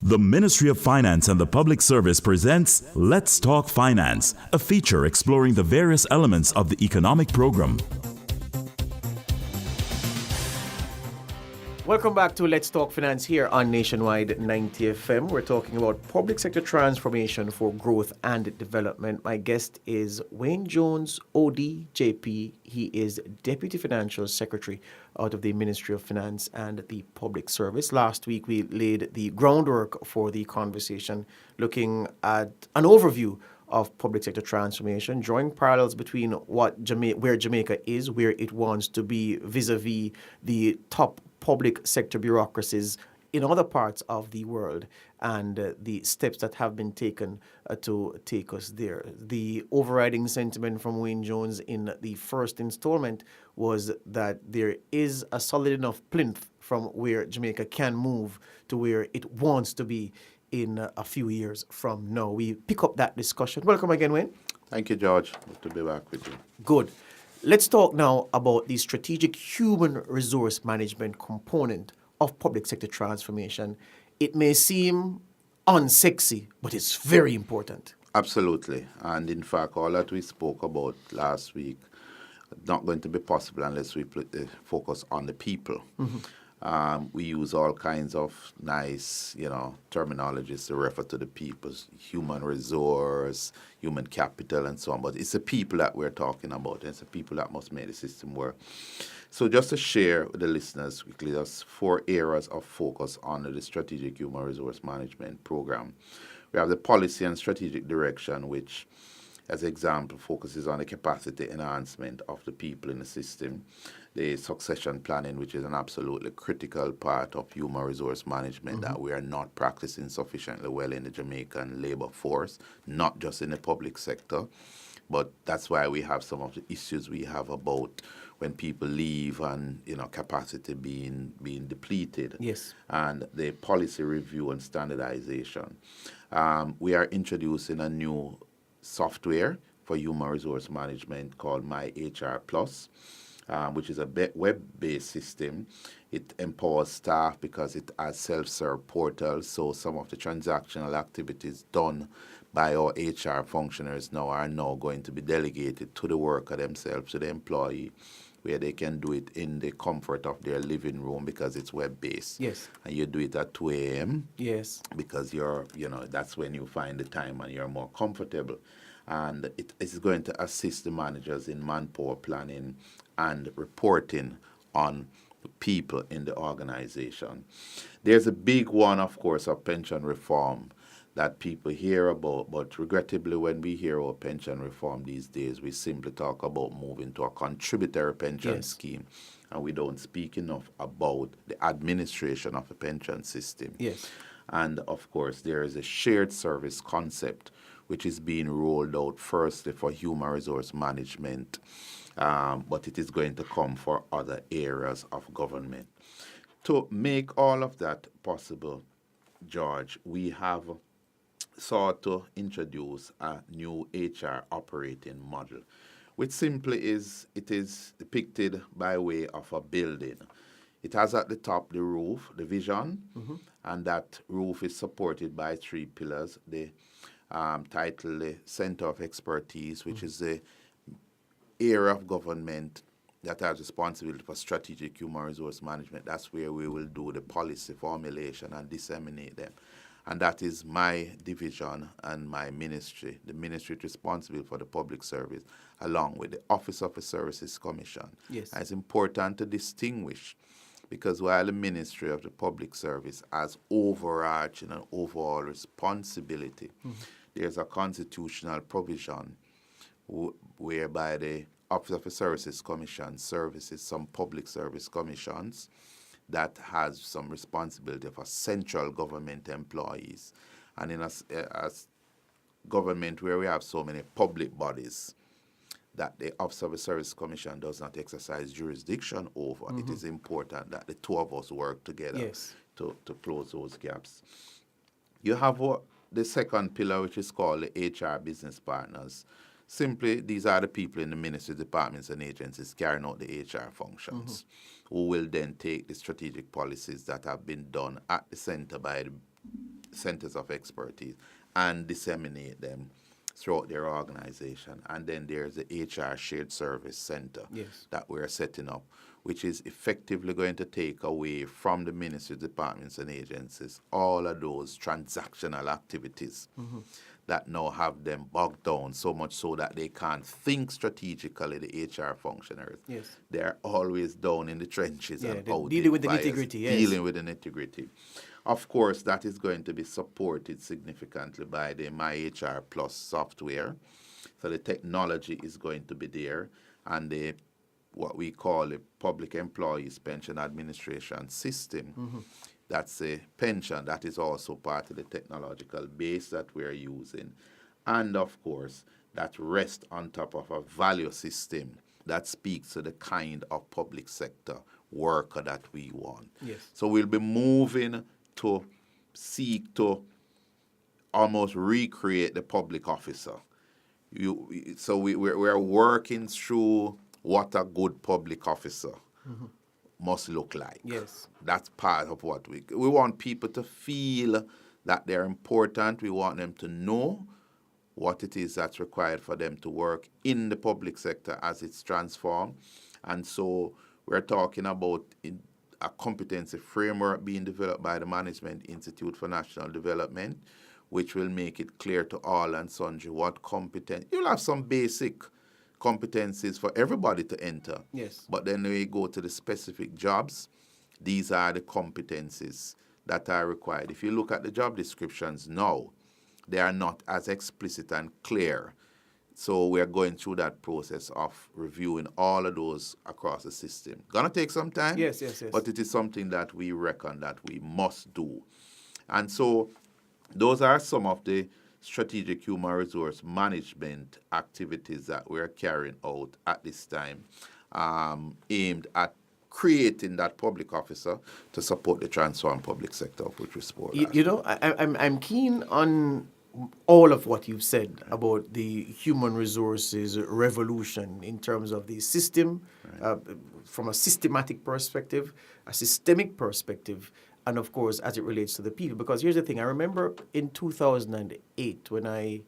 The Ministry of Finance and the Public Service presents Let's Talk Finance, a feature exploring the various elements of the economic program. Welcome back to Let's Talk Finance here on Nationwide 90 FM. We're talking about public sector transformation for growth and development. My guest is Wayne Jones, OD, JP. He is Deputy Financial Secretary out of the Ministry of Finance and the Public Service. Last week, we laid the groundwork for the conversation, looking at an overview of public sector transformation, drawing parallels between where Jamaica is, where it wants to be vis-a-vis the top public sector bureaucracies in other parts of the world, and the steps that have been taken to take us there. The overriding sentiment from Wayne Jones in the first installment was that there is a solid enough plinth from where Jamaica can move to where it wants to be in a few years from now. We pick up that discussion. Welcome again, Wayne. Thank you, George. Good to be back with you. Good. Let's talk now about the strategic human resource management component of public sector transformation. It may seem unsexy, but it's very important. Absolutely. And in fact, all that we spoke about last week not going to be possible unless we put the focus on the people. Mm-hmm. We use all kinds of nice, terminologies to refer to the people, human resource, human capital, and so on. But it's the people that we're talking about. And it's the people that must make the system work. So just to share with the listeners quickly, there's 4 areas of focus under the Strategic Human Resource Management Program. We have the policy and strategic direction, which, as an example, focuses on the capacity enhancement of the people in the system. The succession planning, which is an absolutely critical part of human resource management that we are not practicing sufficiently well in the Jamaican labor force, not just in the public sector. But that's why we have some of the issues we have about when people leave and, capacity being depleted. Yes. And the policy review and standardization. We are introducing a new software for human resource management called MyHR Plus, which is a web-based system. It empowers staff because it has self-serve portals, so some of the transactional activities done by our HR functionaries are now going to be delegated to the worker themselves, to the employee, where they can do it in the comfort of their living room because it's web-based. Yes. And you do it at 2 a.m. Yes. Because that's when you find the time and you're more comfortable. And it is going to assist the managers in manpower planning and reporting on people in the organization. There's a big one, of course, of pension reform that people hear about, but regrettably when we hear about pension reform these days, we simply talk about moving to a contributory pension scheme, and we don't speak enough about the administration of a pension system. Yes. And of course, there is a shared service concept which is being rolled out firstly for human resource management, but it is going to come for other areas of government. To make all of that possible, George, we have sought to introduce a new HR operating model, which simply is depicted by way of a building. It has at the top the roof, the vision, and that roof is supported by 3 pillars. The title, the Center of Expertise, which is the area of government that has responsibility for strategic human resource management. That's where we will do the policy formulation and disseminate them. And that is my division and my ministry. The ministry is responsible for the public service, along with the Office of the Services Commission. Yes. And it's important to distinguish, because while the Ministry of the Public Service has overarching and overall responsibility, there's a constitutional provision whereby the Office of the Services Commission services some public service commissions that has some responsibility for central government employees. And in a government where we have so many public bodies that the Office of the Service Commission does not exercise jurisdiction over, it is important that the 2 of us work together to close those gaps. You have the second pillar, which is called the HR business partners. Simply, these are the people in the ministry, departments, and agencies carrying out the HR functions, who will then take the strategic policies that have been done at the center by the centers of expertise and disseminate them throughout their organization. And then there's the HR Shared Service Center that we're setting up, which is effectively going to take away from the ministry, departments, and agencies all of those transactional activities that now have them bogged down so much so that they can't think strategically, the HR functionaries. They're always down in the trenches and out dealing with the nitty-gritty. Dealing with the nitty-gritty. Of course, that is going to be supported significantly by the MyHR Plus software. So the technology is going to be there, and the what we call the Public Employees Pension Administration System. That's a pension that is also part of the technological base that we're using. And of course, that rests on top of a value system that speaks to the kind of public sector worker that we want. So we'll be moving to seek to almost recreate the public officer. So we're working through what a good public officer must look like. That's part of what we want people to feel that they're important. We want them to know what it is that's required for them to work in the public sector as it's transformed. And so we're talking about a competency framework being developed by the Management Institute for National Development, which will make it clear to all and sundry what competence. You'll have some basic competencies for everybody to enter. But then when we go to the specific jobs, these are the competencies that are required. If you look at the job descriptions now, they are not as explicit and clear. So we are going through that process of reviewing all of those across the system. Gonna take some time, but it is something that we reckon that we must do. And so those are some of the strategic human resource management activities that we're carrying out at this time, aimed at creating that public officer to support the transformed public sector of which we spoke. I'm keen on all of what you've said about the human resources revolution in terms of the system, from a systematic perspective, a systemic perspective, and of course, as it relates to the people. Because here's the thing, I remember in 2008, when I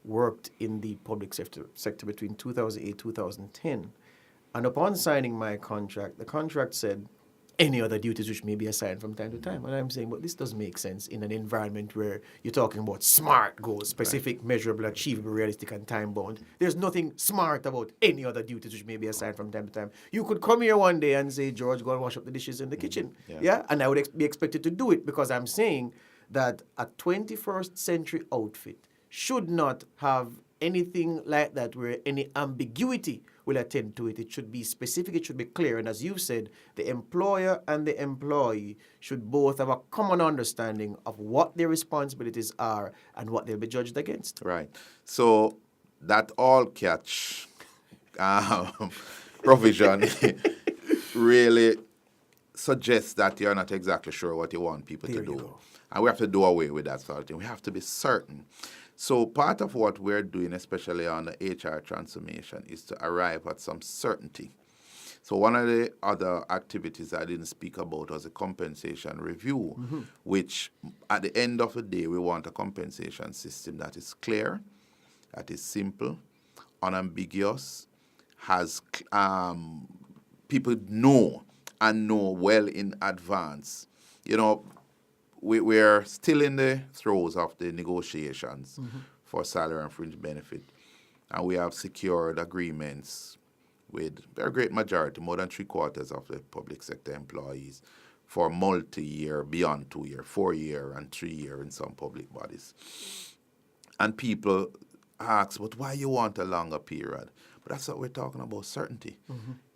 worked in the public sector between 2008 2010, and upon signing my contract, the contract said, any other duties which may be assigned from time to time. And I'm saying, well, this doesn't make sense in an environment where you're talking about SMART goals, specific, measurable, achievable, realistic, and time-bound. There's nothing smart about any other duties which may be assigned from time to time. You could come here one day and say, George, go and wash up the dishes in the kitchen. And I would be expected to do it, because I'm saying that a 21st century outfit should not have anything like that where any ambiguity will attend to it. It should be specific, it should be clear. And as you said, the employer and the employee should both have a common understanding of what their responsibilities are and what they'll be judged against. Right. So that all catch provision really suggests that you're not exactly sure what you want people to do. And we have to do away with that sort of thing. We have to be certain. So part of what we're doing, especially on the HR transformation, is to arrive at some certainty. So one of the other activities I didn't speak about was a compensation review, which at the end of the day, we want a compensation system that is clear, that is simple, unambiguous, has people know and know well in advance. We're still in the throes of the negotiations for salary and fringe benefit. And we have secured agreements with a great majority, more than 3/4 of the public sector employees, for multi-year, beyond 2 year, 4 year, and 3 year in some public bodies. And people ask, but why you want a longer period? But that's what we're talking about, certainty.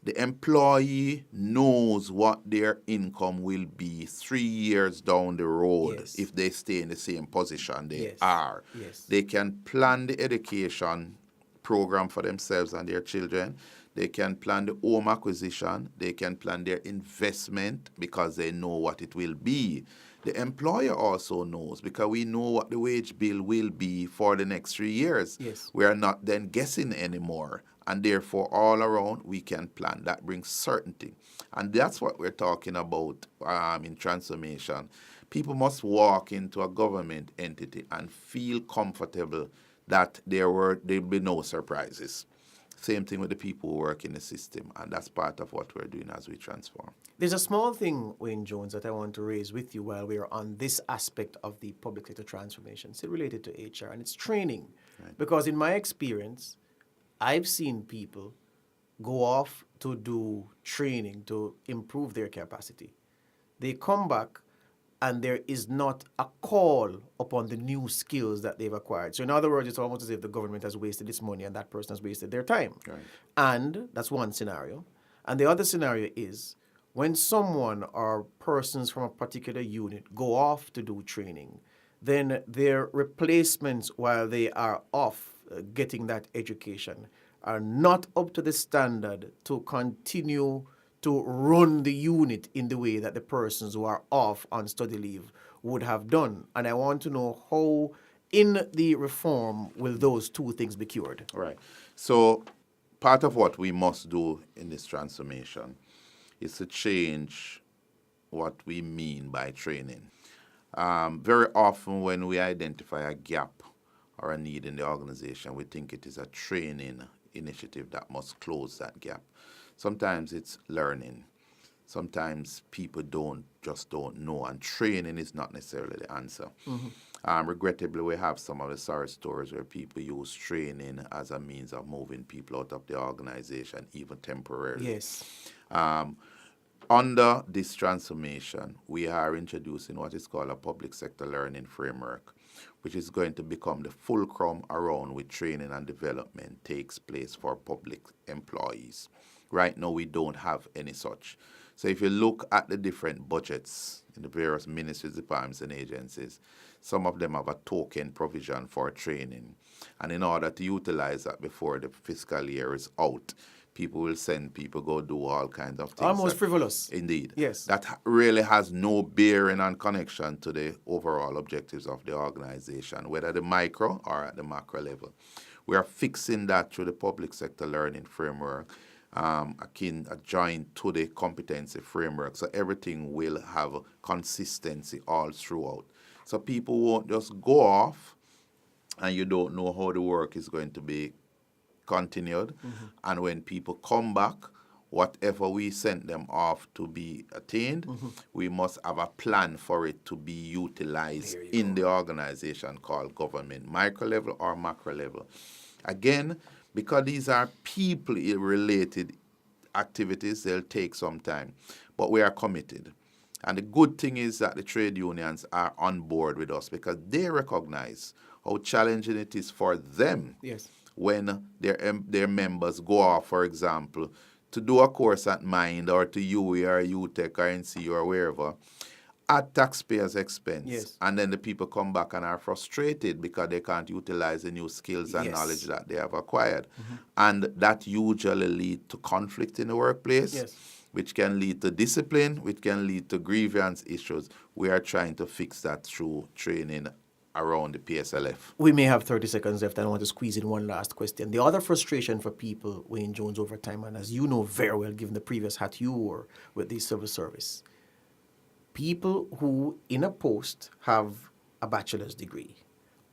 The employee knows what their income will be 3 years down the road if they stay in the same position they are. They can plan the education program for themselves and their children. They can plan the home acquisition. They can plan their investment because they know what it will be. The employer also knows, because we know what the wage bill will be for the next 3 years. We are not then guessing anymore. And therefore, all around, we can plan. That brings certainty. And that's what we're talking about in transformation, People must walk into a government entity and feel comfortable that there'll be no surprises. Same thing with the people who work in the system, and that's part of what we're doing as we transform. There's a small thing, Wayne Jones, that I want to raise with you while we're on this aspect of the public sector transformation, still related to HR, and it's training. Right. Because in my experience, I've seen people go off to do training to improve their capacity. They come back and there is not a call upon the new skills that they've acquired. So in other words, it's almost as if the government has wasted its money and that person has wasted their time. Right. And that's one scenario. And the other scenario is when someone or persons from a particular unit go off to do training, then their replacements while they are off getting that education are not up to the standard to continue to run the unit in the way that the persons who are off on study leave would have done. And I want to know how, in the reform, will those two things be cured? Right. So part of what we must do in this transformation is to change what we mean by training. Very often when we identify a gap or a need in the organization, we think it is a training initiative that must close that gap. Sometimes it's learning. Sometimes people don't know, and training is not necessarily the answer. Regrettably, we have some of the sorry stories where people use training as a means of moving people out of the organization, even temporarily. Yes. Under this transformation, we are introducing what is called a public sector learning framework, which is going to become the fulcrum around which training and development takes place for public employees. Right now, we don't have any such. So if you look at the different budgets in the various ministries, departments, and agencies, some of them have a token provision for training. And in order to utilize that before the fiscal year is out, people will send people go do all kinds of things. Almost frivolous. Indeed. Yes. That really has no bearing and connection to the overall objectives of the organization, whether the micro or at the macro level. We are fixing that through the public sector learning framework, joined to the competency framework. So everything will have consistency all throughout. So people won't just go off and you don't know how the work is going to be continued. And when people come back, whatever we sent them off to be attained, we must have a plan for it to be utilized in the organization called government, micro level or macro level. Again, because these are people-related activities, they'll take some time. But we are committed. And the good thing is that the trade unions are on board with us because they recognize how challenging it is for them when their members go off, for example, to do a course at Mind or to UE or UTech or NC or wherever, at taxpayers' expense. And then the people come back and are frustrated because they can't utilize the new skills and knowledge that they have acquired. And that usually leads to conflict in the workplace, which can lead to discipline, which can lead to grievance issues. We are trying to fix that through training around the PSLF. We may have 30 seconds left, and I want to squeeze in one last question. The other frustration for people, Wayne Jones, over time, and as you know very well, given the previous hat you wore with the civil service, people who in a post have a bachelor's degree,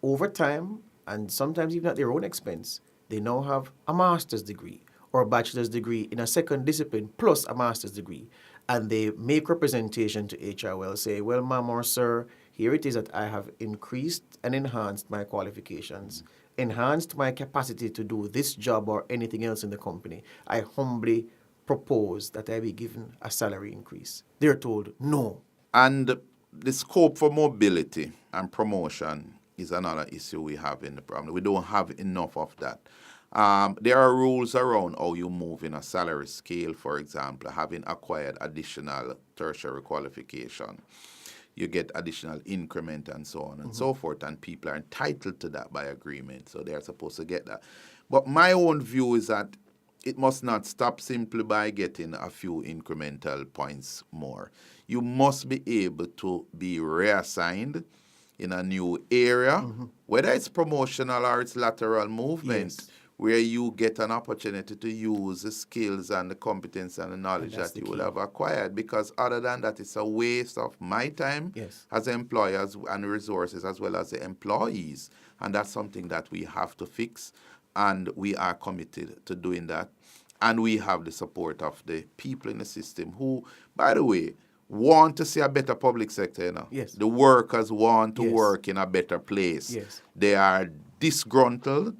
over time, and sometimes even at their own expense, they now have a master's degree or a bachelor's degree in a second discipline plus a master's degree. And they make representation to HR, well, say, well, ma'am or sir, here it is that I have increased and enhanced my qualifications, enhanced my capacity to do this job or anything else in the company. I humbly propose that I be given a salary increase. They're told no. And the scope for mobility and promotion is another issue we have in the problem. We don't have enough of that. There are rules around how you move in a salary scale, for example, having acquired additional tertiary qualification. You get additional increment and so on and so forth, and people are entitled to that by agreement, so they're supposed to get that. But my own view is that it must not stop simply by getting a few incremental points more. You must be able to be reassigned in a new area, whether it's promotional or it's lateral movement. where you get an opportunity to use the skills and the competence and the knowledge And that's that the you would key. have acquired. Because other than that, it's a waste of my time Yes. as employers and resources as well as the employees. And that's something that we have to fix. And we are committed to doing that. And we have the support of the people in the system who, by the way, want to see a better public sector. You know? Yes. The workers want to Yes. work in a better place. Yes. They are disgruntled.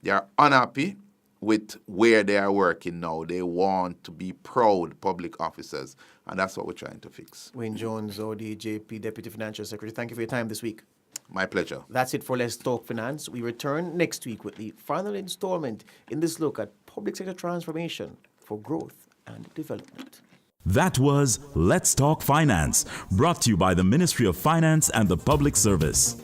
They are unhappy with where they are working now. They want to be proud public officers. And that's what we're trying to fix. Wayne Jones, ODJP, Deputy Financial Secretary, thank you for your time this week. My pleasure. That's it for Let's Talk Finance. We return next week with the final installment in this look at public sector transformation for growth and development. That was Let's Talk Finance, brought to you by the Ministry of Finance and the Public Service.